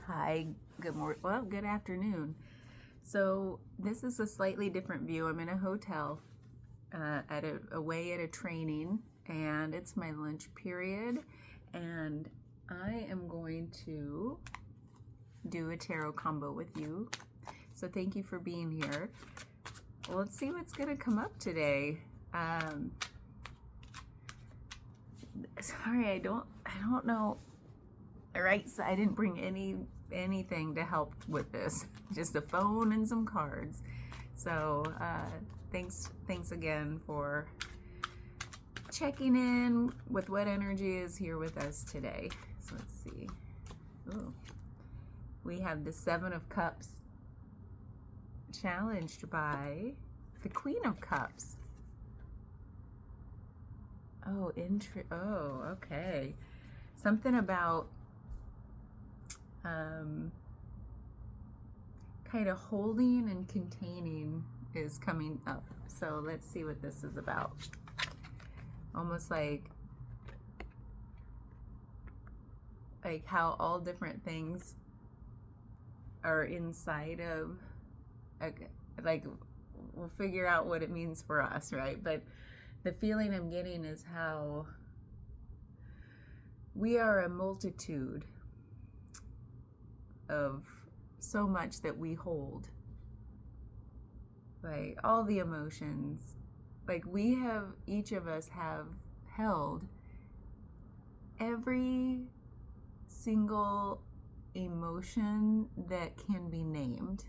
Hi, good morning. Well, good afternoon. So this is a slightly different view. I'm in a hotel, away at a training, and it's my lunch period, and I am going to do a tarot combo with you. So thank you for being here. Well, let's see what's gonna come up today. Sorry, I don't know. All right, so I didn't bring anything to help with this, just a phone and some cards. So thanks again for checking in with what energy is here with us today. So let's see. Ooh. We have the Seven of Cups challenged by the Queen of Cups. Oh, okay. Something about kind of holding and containing is coming up. So let's see what this is about. Almost like how all different things are inside of, like we'll figure out what it means for us, right? But the feeling I'm getting is how we are a multitude of so much that we hold, like all the emotions, like each of us have held every single emotion that can be named,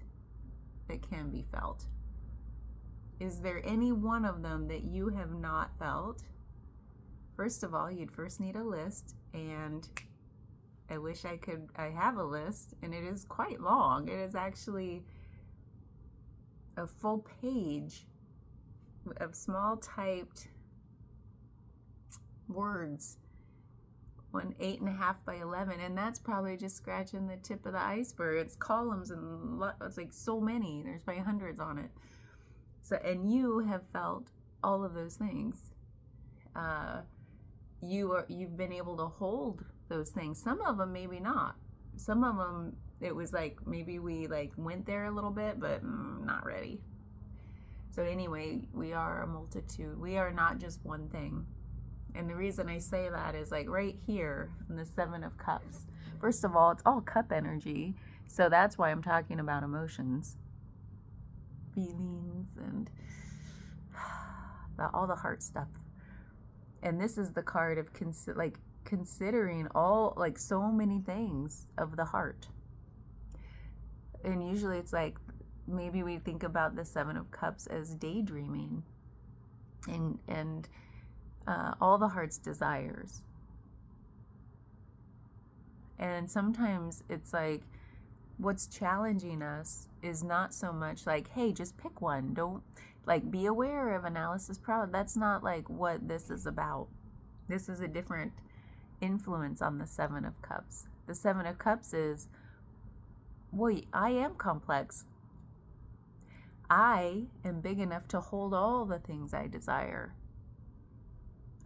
that can be felt. Is there any one of them that you have not felt? First of all, you'd first need a list, and I wish I have a list, and it is quite long. It is actually a full page of small typed words, 8.5 by 11, and that's probably just scratching the tip of the iceberg. It's columns, and it's like so many. There's probably hundreds on it. So, and you have felt all of those things. You've been able to hold those things. Some of them maybe not. Some of them it was like maybe we went there a little bit, but not ready. So anyway, we are a multitude. We are not just one thing. And the reason I say that is like right here in the Seven of Cups. First of all, it's all cup energy. So that's why I'm talking about emotions, feelings, and all the heart stuff. And this is the card of considering all, so many things of the heart. And usually it's like maybe we think about the Seven of Cups as daydreaming and all the heart's desires. And sometimes it's like what's challenging us is not so much like, hey, just pick one. Don't be aware of analysis paralysis. That's not what this is about. This is a different influence on the Seven of Cups. The Seven of Cups is, wait, I am complex. I am big enough to hold all the things I desire.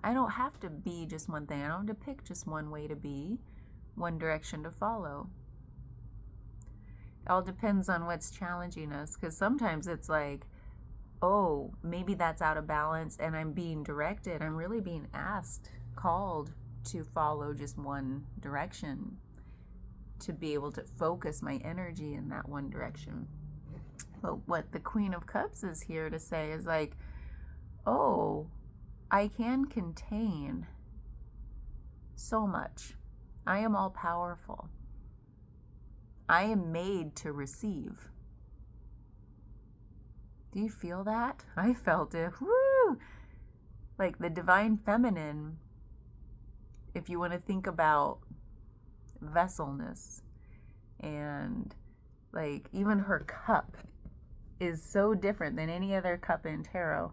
I don't have to be just one thing. I don't have to pick just one way to be, one direction to follow. It all depends on what's challenging us, because sometimes it's like, oh, maybe that's out of balance and I'm being directed. I'm really being called to follow just one direction, to be able to focus my energy in that one direction. But what the Queen of Cups is here to say is like, oh, I can contain so much. I am all powerful. I am made to receive. Do you feel that? I felt it. Woo! Like the divine feminine, if you want to think about vesselness, and even her cup is so different than any other cup in tarot,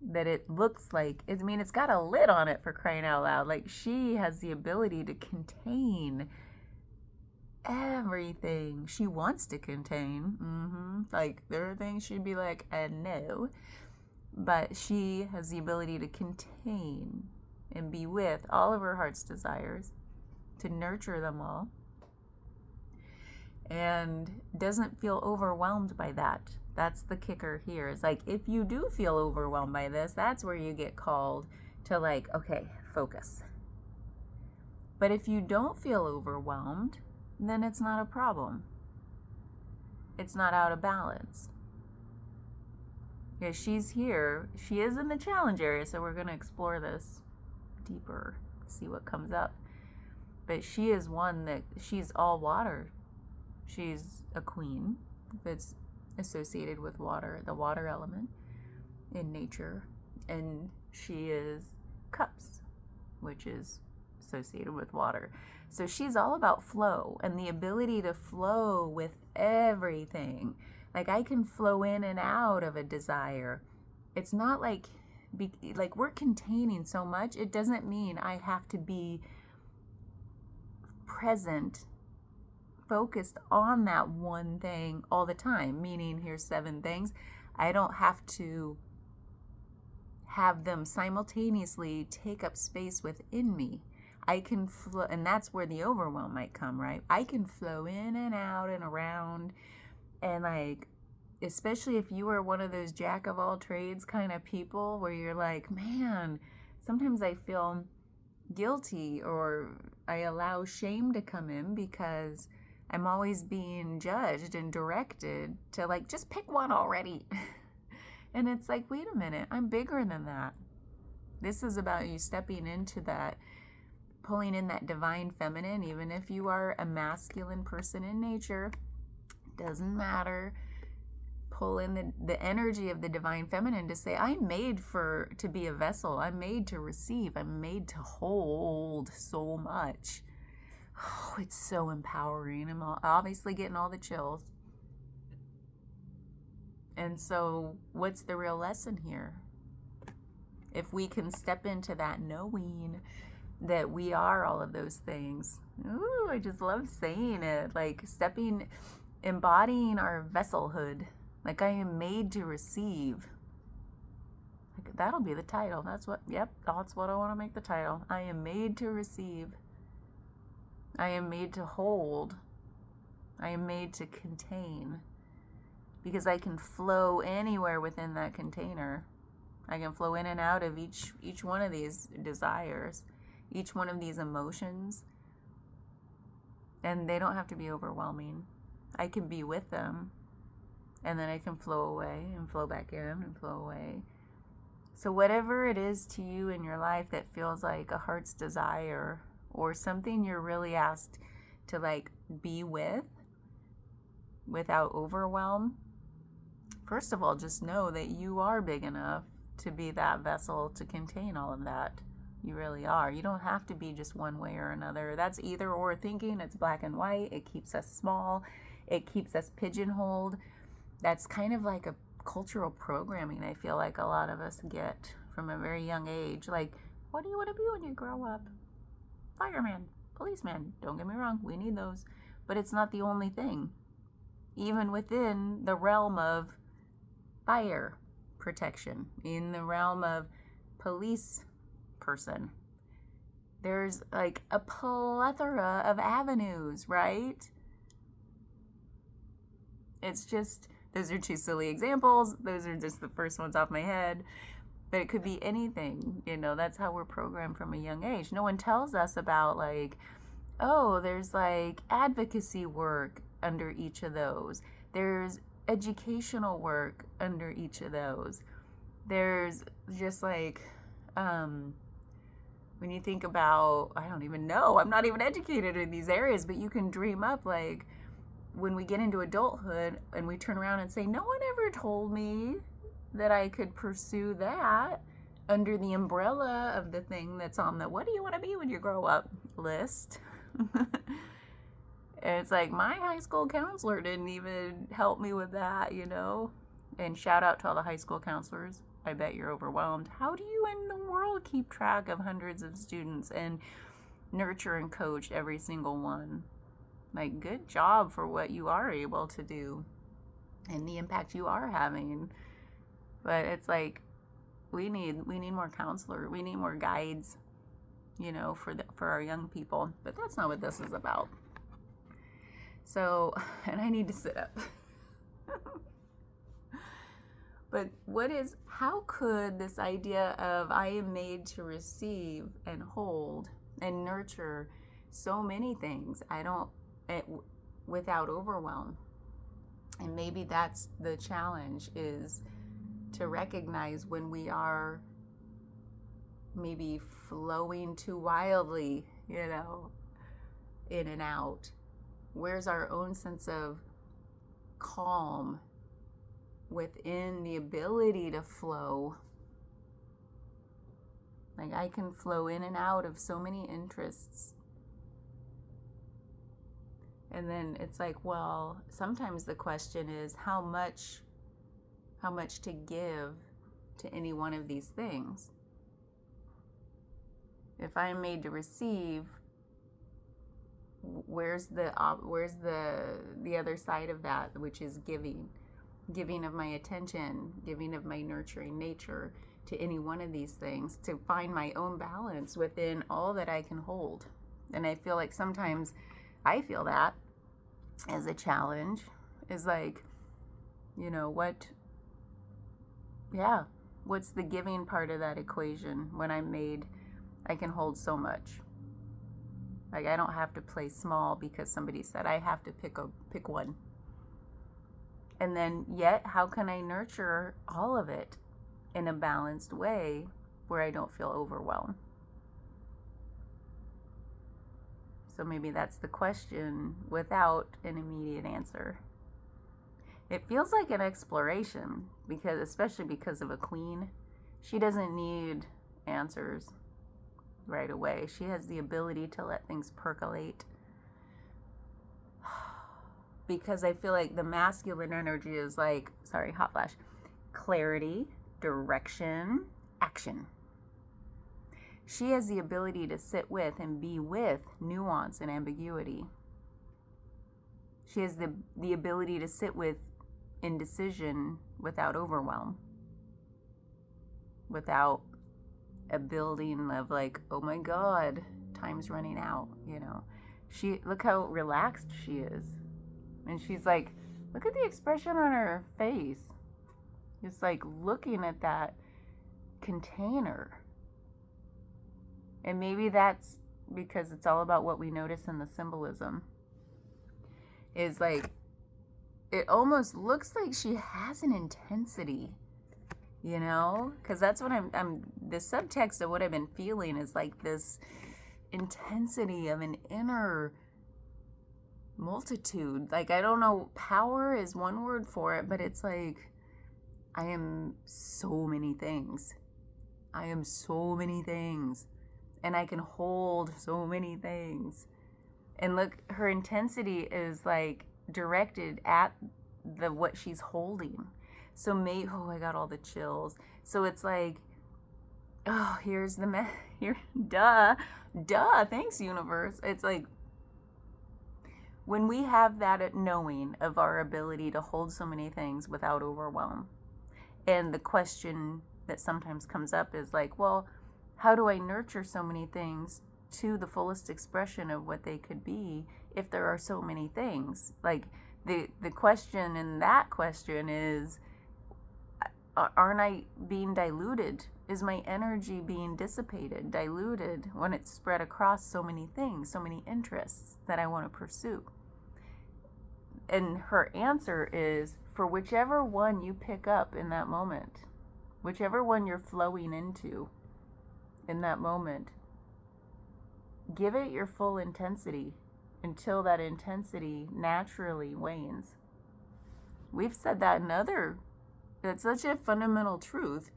that it looks like, it's got a lid on it, for crying out loud. Like she has the ability to contain everything she wants to contain. Like there are things she'd be like, no. But she has the ability to contain and be with all of her heart's desires, to nurture them all. and doesn't feel overwhelmed by that. That's the kicker here. It's like, if you do feel overwhelmed by this, that's where you get called to, like, okay, focus. But if you don't feel overwhelmed, then it's not a problem. It's not out of balance. Because she's here. She is in the challenge area, so we're going to explore this deeper, see what comes up. But she is one that, she's all water. She's a queen that's associated with water, the water element in nature. And she is cups, which is associated with water. So she's all about flow and the ability to flow with everything. Like, I can flow in and out of a desire. It's not like we're containing so much. It doesn't mean I have to be present, focused on that one thing all the time. Meaning, here's 7 things. I don't have to have them simultaneously take up space within me. I can flow, and that's where the overwhelm might come, right? I can flow in and out and around. And, like, especially if you are one of those jack of all trades kind of people where you're like, man, sometimes I feel guilty, or I allow shame to come in because I'm always being judged and directed to, like, just pick one already. And it's like, wait a minute, I'm bigger than that. This is about you stepping into that, pulling in that divine feminine. Even if you are a masculine person in nature, doesn't matter. Pull in the energy of the divine feminine to say, I'm made to be a vessel. I'm made to receive. I'm made to hold so much. Oh, it's so empowering. I'm obviously getting all the chills. And so what's the real lesson here? If we can step into that knowing that we are all of those things. Ooh, I just love saying it. Like, embodying our vesselhood. Like, I am made to receive. Like, that'll be the title. That's what I want to make the title. I am made to receive. I am made to hold. I am made to contain. Because I can flow anywhere within that container. I can flow in and out of each one of these desires, each one of these emotions. And they don't have to be overwhelming. I can be with them. And then I can flow away and flow back in and flow away. So whatever it is to you in your life that feels like a heart's desire, or something you're really asked to, like, be with without overwhelm, first of all, just know that you are big enough to be that vessel to contain all of that. You really are. You don't have to be just one way or another. That's either or thinking. It's black and white. It keeps us small. It keeps us pigeonholed. That's kind of like a cultural programming I feel like a lot of us get from a very young age. Like, what do you want to be when you grow up? Fireman, policeman. Don't get me wrong, we need those. But it's not the only thing. Even within the realm of fire protection, in the realm of police person, there's like a plethora of avenues, right? It's just, those are 2 silly examples. Those are just the first ones off my head. But it could be anything, that's how we're programmed from a young age. No one tells us about, like, oh, there's like advocacy work under each of those. There's educational work under each of those. There's just like, when you think about, I don't even know, I'm not even educated in these areas, but you can dream up, like, when we get into adulthood and we turn around and say, no one ever told me that I could pursue that under the umbrella of the thing that's on the what do you want to be when you grow up list. And it's like, my high school counselor didn't even help me with that, And shout out to all the high school counselors. I bet you're overwhelmed. How do you in the world keep track of hundreds of students and nurture and coach every single one? Like, good job for what you are able to do and the impact you are having. But it's like, we need more counselors. We need more guides, for our young people. But that's not what this is about. So, and I need to sit up. But how could this idea of I am made to receive and hold and nurture so many things, without overwhelm? And maybe that's the challenge, is to recognize when we are maybe flowing too wildly, in and out. Where's our own sense of calm within the ability to flow? Like, I can flow in and out of so many interests. And then it's like, well, sometimes the question is how much to give to any one of these things. If I'm made to receive, where's the other side of that, which is giving of my attention, giving of my nurturing nature to any one of these things, to find my own balance within all that I can hold. And I feel like sometimes I feel that as a challenge, is like, what's the giving part of that equation when I can hold so much? Like, I don't have to play small because somebody said I have to pick one. And then yet, how can I nurture all of it in a balanced way where I don't feel overwhelmed? So maybe that's the question without an immediate answer. It feels like an exploration, especially because of a queen. She doesn't need answers right away. She has the ability to let things percolate. Because I feel like the masculine energy is like, hot flash, clarity, direction, action. She has the ability to sit with and be with nuance and ambiguity. She has the ability to sit with indecision without overwhelm, without a building of like, oh my God, time's running out, look how relaxed she is. And she's like, look at the expression on her face. It's like looking at that container. And maybe that's because it's all about what we notice in the symbolism. Is like, it almost looks like she has an intensity, because that's what the subtext of what I've been feeling is like this intensity of an inner multitude. Like, I don't know, power is one word for it, but it's like, I am so many things. I am so many things. And I can hold so many things. And look, her intensity is like directed at what she's holding. So I got all the chills. So it's like, here's duh, thanks universe. It's like, when we have that knowing of our ability to hold so many things without overwhelm, and the question that sometimes comes up is like, well, how do I nurture so many things to the fullest expression of what they could be if there are so many things? Like, the question in that question is, aren't I being diluted? Is my energy being dissipated, diluted, when it's spread across so many things, so many interests that I want to pursue? And her answer is, for whichever one you pick up in that moment, whichever one you're flowing into in that moment, give it your full intensity until that intensity naturally wanes. We've said that that's such a fundamental truth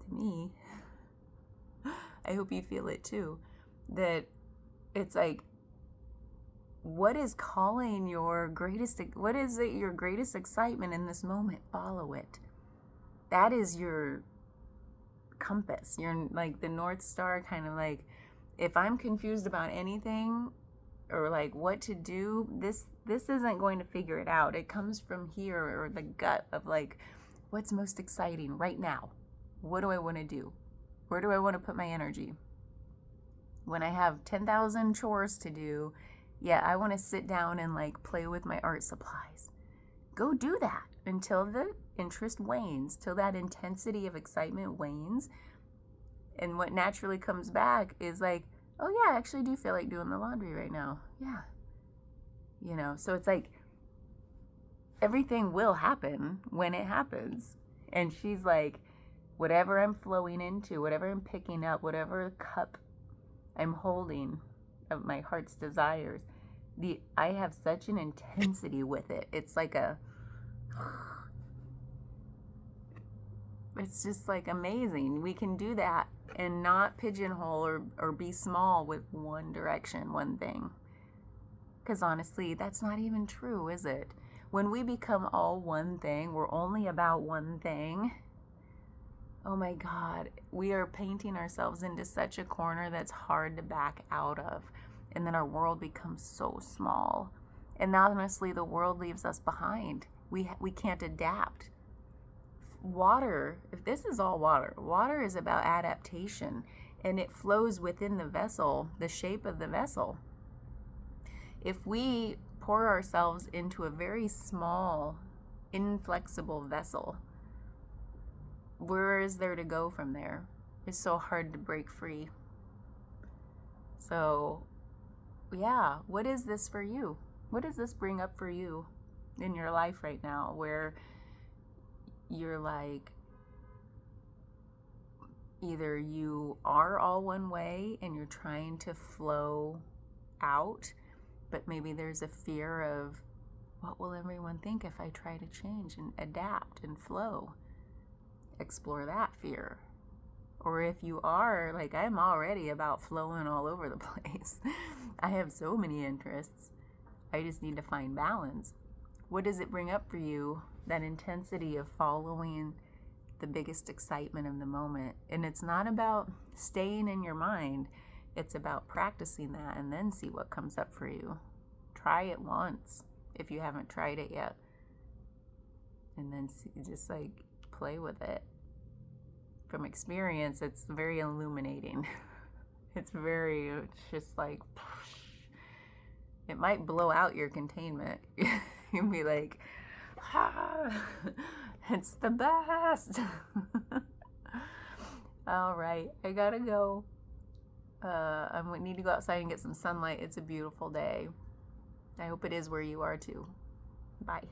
to me. I hope you feel it too. That it's like, what is your greatest excitement in this moment? Follow it. That is your compass. You're like the North Star, kind of like, if I'm confused about anything or like what to do, this isn't going to figure it out. It comes from here, or the gut of like, what's most exciting right now? What do I want to do? Where do I want to put my energy? When I have 10,000 chores to do Yeah, I want to sit down and like play with my art supplies. Go do that until the interest wanes, till that intensity of excitement wanes. And what naturally comes back is like, oh yeah, I actually do feel like doing the laundry right now. Yeah. So it's like everything will happen when it happens. And she's like, whatever I'm flowing into, whatever I'm picking up, whatever cup I'm holding of my heart's desires, I have such an intensity with it. It's like it's just like amazing. We can do that and not pigeonhole or be small with one direction, one thing. Because honestly, that's not even true, is it? When we become all one thing, we're only about one thing. Oh my God, we are painting ourselves into such a corner that's hard to back out of. And then our world becomes so small. And honestly, the world leaves us behind. We can't adapt. Water, if this is all water, water is about adaptation, and it flows within the vessel, the shape of the vessel. If we pour ourselves into a very small, inflexible vessel, where is there to go from there? It's so hard to break free. So, yeah, what is this for you? What does this bring up for you in your life right now, where you're like, either you are all one way and you're trying to flow out, but maybe there's a fear of, what will everyone think if I try to change and adapt and flow? Explore that fear. Or if you are like, I'm already about flowing all over the place. I have so many interests. I just need to find balance. What does it bring up for you? That intensity of following the biggest excitement of the moment. And it's not about staying in your mind. It's about practicing that and then see what comes up for you. Try it once if you haven't tried it yet. And then just like play with it. From experience, it's very illuminating. It's just like, it might blow out your containment. You'll be like, it's the best. All right, I gotta go. I need to go outside and get some sunlight. It's a beautiful day. I hope it is where you are too. Bye.